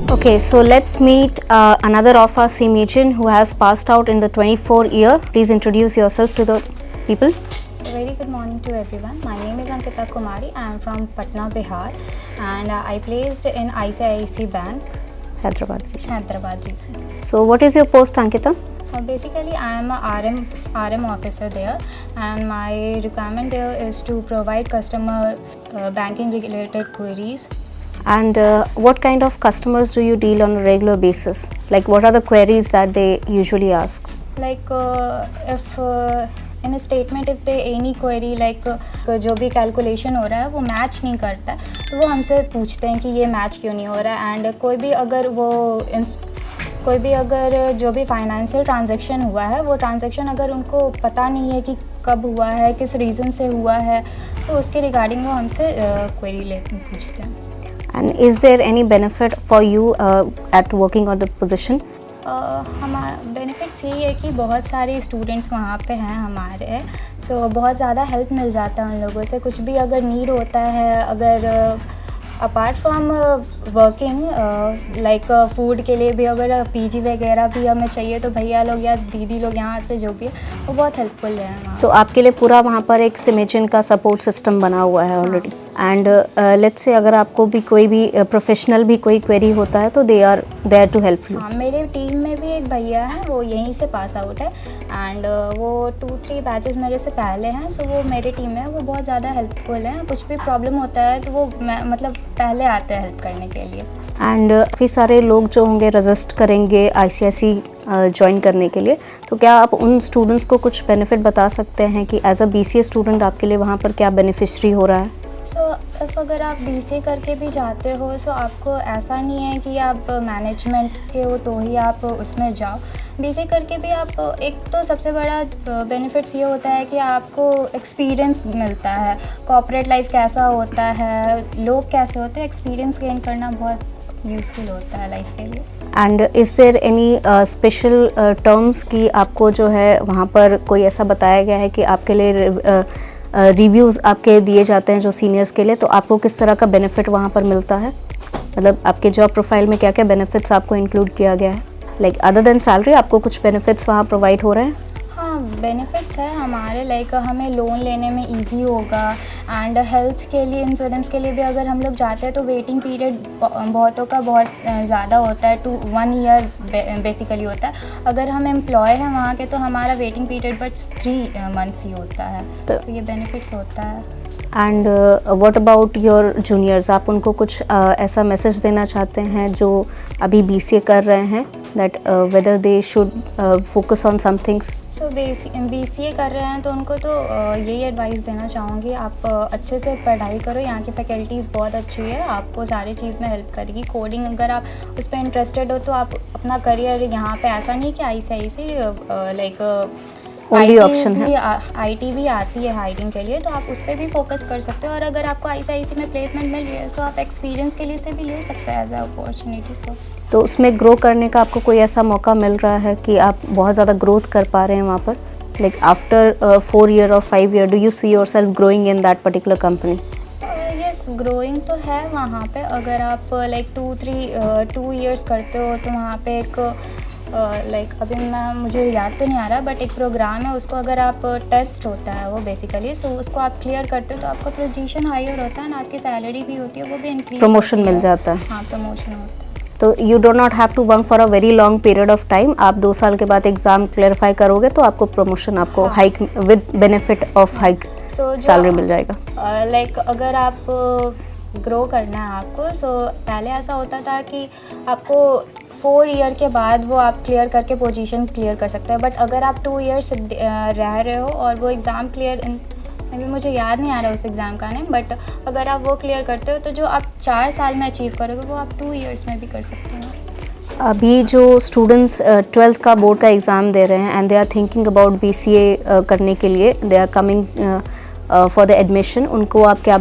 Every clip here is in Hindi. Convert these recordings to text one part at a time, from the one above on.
Okay, so let's meet another of our CMHN who has passed out in the 24 year. Please introduce yourself to the people. So very good morning to everyone. My name is Ankita Kumari. I am from Patna, Bihar, and I placed in ICICI Bank, Hyderabad region. Hyderabad region. So what is your post, Ankita? Basically, I am a RM officer there, and my requirement there is to provide customer banking related queries. And what kind of customers do you deal on a regular basis? Like what are the queries that they usually ask? Like if in a statement if they any query like जो भी कैलकुलेशन हो रहा है वो मैच नहीं करता है तो वो हमसे पूछते हैं कि ये मैच क्यों नहीं हो रहा है. एंड कोई भी अगर जो भी फाइनेंशियल ट्रांजैक्शन हुआ है वो ट्रांजैक्शन अगर उनको पता नहीं है कि कब हुआ है, किस रीज़न से हुआ है, सो उसके रिगार्डिंग वो हमसे क्वेरी पूछते हैं. And is there any benefit for you at working on the position? हमारा बेनिफिट्स यही है कि बहुत सारे स्टूडेंट्स वहाँ पे हैं हमारे, सो बहुत ज़्यादा हेल्प मिल जाता है उन लोगों से. कुछ भी अगर नीड होता है, अगर apart from working like food के लिए भी अगर पीजी वगैरह भी हमें चाहिए तो भैया लोग या दीदी लोग यहाँ से जो भी है वो बहुत हेल्पफुल है वहाँ. तो आपके लिए पूरा वहाँ पर एक CMHN का सपोर्ट सिस्टम बना हुआ है ऑलरेडी. एंड लेट्स से अगर आपको भी कोई भी प्रोफेशनल भी कोई क्वेरी होता है तो they are there to help you. हाँ, मेरे टीम में भी एक भैया है, वो यहीं से पास आउट है एंड वो 2-3 बैचेस मेरे से पहले हैं, सो वो मेरी टीम में है. वो बहुत ज़्यादा हेल्पफुल है. कुछ भी प्रॉब्लम होता है तो वो मतलब पहले आते हैं हेल्प करने के लिए. एंड काफ़ी सारे लोग जो होंगे रजिस्ट करेंगे ICICI ज्वाइन करने के लिए, तो क्या आप उन स्टूडेंट्स को कुछ बेनिफिट बता सकते हैं कि एज अ BCA स्टूडेंट आपके लिए वहाँ पर क्या बेनिफिशरी हो रहा है? सो अगर आप BCA करके भी जाते हो सो आपको ऐसा नहीं है कि आप मैनेजमेंट के हो तो ही आप उसमें जाओ. BCA करके भी आप एक तो सबसे बड़ा बेनिफिट्स ये होता है कि आपको एक्सपीरियंस मिलता है, कॉर्पोरेट लाइफ कैसा होता है, लोग कैसे होते हैं, एक्सपीरियंस गेन करना बहुत यूज़फुल होता है लाइफ के लिए. And is there any special terms कि आपको जो है वहाँ पर कोई ऐसा बताया गया है कि आपके लिए रिव्यूज़ आपके दिए जाते हैं जो सीनियर्स के लिए, तो आपको किस तरह का बेनिफिट वहाँ पर मिलता है? मतलब आपके जॉब प्रोफाइल में क्या क्या बेनिफिट्स आपको इंक्लूड किया गया है? लाइक अदर देन सैलरी आपको कुछ बेनिफिट्स वहाँ प्रोवाइड हो रहे हैं? हाँ, बेनिफिट्स है हमारे. लाइक हमें लोन लेने में इजी होगा एंड हेल्थ के लिए, इंश्योरेंस के लिए भी अगर हम लोग जाते हैं तो वेटिंग पीरियड बहुतों का बहुत ज़्यादा होता है, 1 ईयर बेसिकली होता है. अगर हम एम्प्लॉय हैं वहाँ के तो हमारा वेटिंग पीरियड बस 3 मंथ्स ही होता है. तो ये बेनिफिट्स होता है. And what about your juniors, आप उनको कुछ ऐसा मैसेज देना चाहते हैं जो अभी BCA कर रहे हैं, that whether they should focus on some things? So BCA कर रहे हैं तो उनको तो यही एडवाइस देना चाहूँगी, आप अच्छे से पढ़ाई करो. यहाँ की फैकल्टीज़ बहुत अच्छी है, आपको सारी चीज़ में हेल्प करेगी. कोडिंग अगर आप उस पर इंटरेस्टेड हो तो आप अपना करियर यहाँ पे, ऐसा नहीं कि ICICI लाइक ओनली ऑप्शन है, IT भी आती है हायरिंग के लिए, तो आप उस पर भी फोकस कर सकते हो. और अगर आपको ICICI में प्लेसमेंट मिल रही है तो आप एक्सपीरियंस के लिए से भी ले सकते हैं एज अ अपॉर्चुनिटी. तो उसमें ग्रो करने का आपको कोई ऐसा मौका मिल रहा है कि आप बहुत ज़्यादा ग्रोथ कर पा रहे हैं वहाँ पर? लाइक आफ्टर 4 year और 5 year do you see your self growing in that particular company? Yes, growing तो है वहाँ पे. अगर आप लाइक 2 years करते हो तो वहाँ पे एक लाइक अभी मुझे याद तो नहीं आ रहा, बट एक प्रोग्राम है, उसको अगर आप टेस्ट होता है वो बेसिकली, सो उसको आप क्लियर करते हो तो आपका पोजीशन हायर होता है ना, आपकी सैलरी भी होती है वो भी इंक्रीज, प्रमोशन मिल जाता है. हाँ, प्रमोशन होता है. तो you do not have to work for a very long period of time. आप 2 साल के बाद एग्जाम क्लेरिफाई करोगे तो आपको प्रमोशन, आपको hike with benefit of hike salary मिल जाएगा. लाइक अगर आप ग्रो करना है आपको, सो पहले ऐसा होता था कि आपको 4 year के बाद वो आप क्लियर करके पोजीशन क्लियर कर सकते हैं. बट अगर आप 2 years रह रहे हो और वो एग्ज़ाम क्लियर, अभी मुझे याद नहीं आ रहा उस एग्ज़ाम का नेम, बट अगर आप वो क्लियर करते हो तो जो आप 4 साल में अचीव करोगे वो आप 2 years में भी कर सकते हो. अभी जो स्टूडेंट्स 12th का बोर्ड का एग्ज़ाम दे रहे हैं and they are thinking about BCA करने के लिए, they are coming for the admission, उनको आप क्या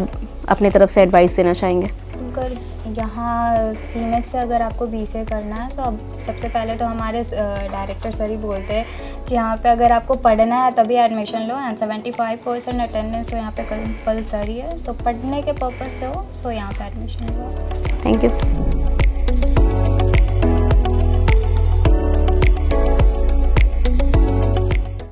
अपने तरफ से एडवाइस देना चाहेंगे? अगर यहाँ CMHN से अगर आपको BCA करना है तो अब सबसे पहले तो हमारे डायरेक्टर सर ही बोलते हैं कि यहाँ पे अगर आपको पढ़ना है तभी एडमिशन लो, एंड 75% अटेंडेंस तो यहाँ पे कंपलसरी है. सो पढ़ने के पर्पज़ से हो सो यहाँ पे एडमिशन लो. Thank you.